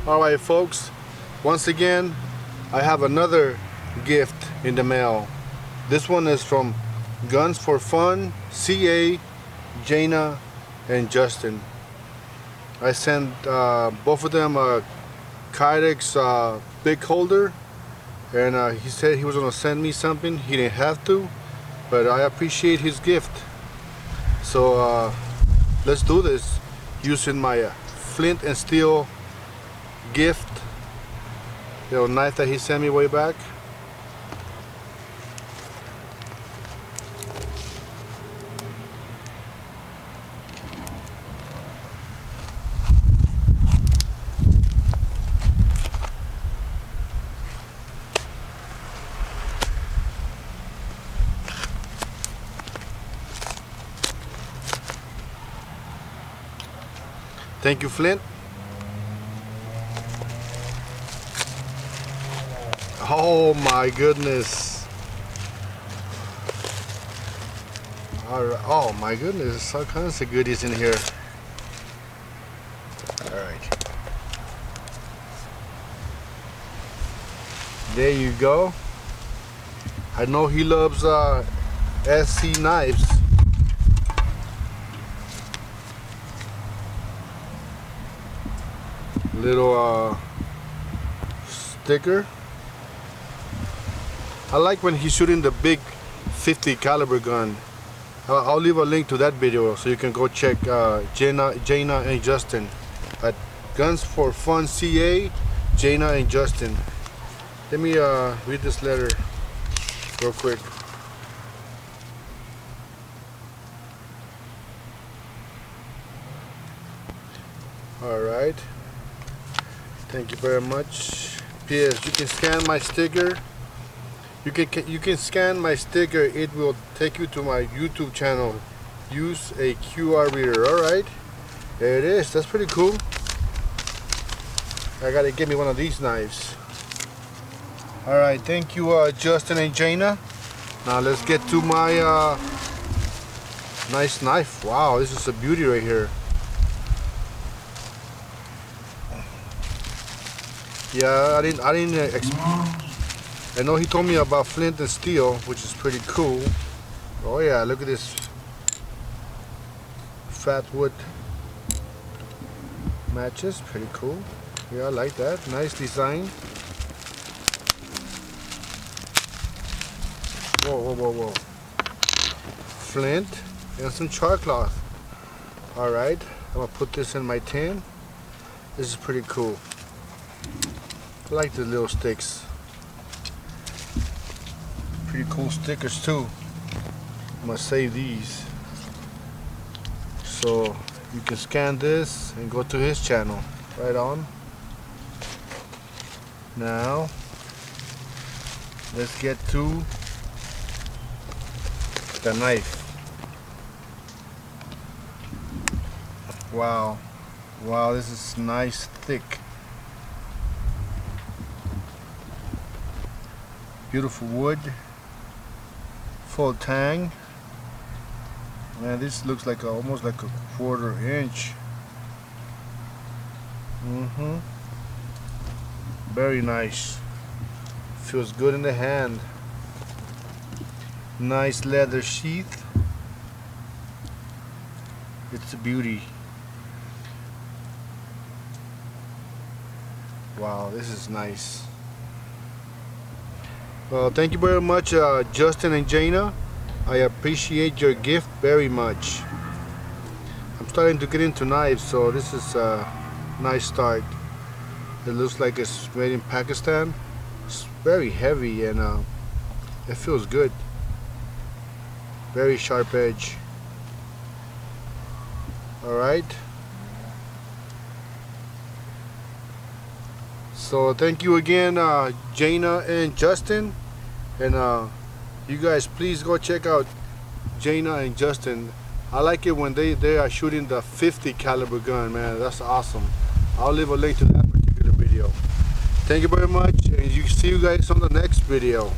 Alright folks, once again I have another gift in the mail. This one is from Guns for Fun, CA, Jana and Justin. I sent both of them a Kydex big holder, and he said he was going to send me something. He didn't have to, but I appreciate his gift. So let's do this using my flint and steel gift, little knife that he sent me way back. Thank you, Flint. Oh my goodness. Alright. Oh my goodness, there's all kinds of goodies in here. Alright. There you go. I know he loves SC knives. Little sticker. I like when he's shooting the big 50 caliber gun. I'll leave a link to that video so you can go check Jana and Justin at Guns for Fun CA, Jana and Justin. Let me read this letter real quick. Alright. Thank you very much. P.S. You can scan my sticker. You can scan my sticker. It will take you to my YouTube channel. Use a QR reader. Alright. There it is. That's pretty cool. I gotta get me one of these knives. Alright. Thank you, Justin and Jana. Now let's get to my nice knife. Wow, this is a beauty right here. Yeah, I know he told me about flint and steel, which is pretty cool. Oh yeah, look at this fat wood matches, pretty cool. Yeah, I like that. Nice design. Whoa, whoa, whoa, whoa. Flint and some char cloth. Alright, I'm gonna put this in my tin. This is pretty cool. I like the little sticks. Pretty cool stickers too. I'm gonna save these so you can scan this and go to his channel. Right on. Now let's get to the knife. Wow, wow, this is nice, thick. Beautiful wood, full tang. Man, this looks like almost like a 1/4 inch. Very nice. Feels good in the hand. Nice leather sheath. It's a beauty. Wow, this is nice. Well, thank you very much, Justin and Jana. I appreciate your gift very much. I'm starting to get into knives, so this is a nice start. It looks like it's made in Pakistan. It's very heavy and it feels good. Very sharp edge. Alright. So thank you again, Jana and Justin, and you guys please go check out Jana and Justin. I like it when they are shooting the 50 caliber gun, man. That's awesome. I'll leave a link to that particular video. Thank you very much, and see you guys on the next video.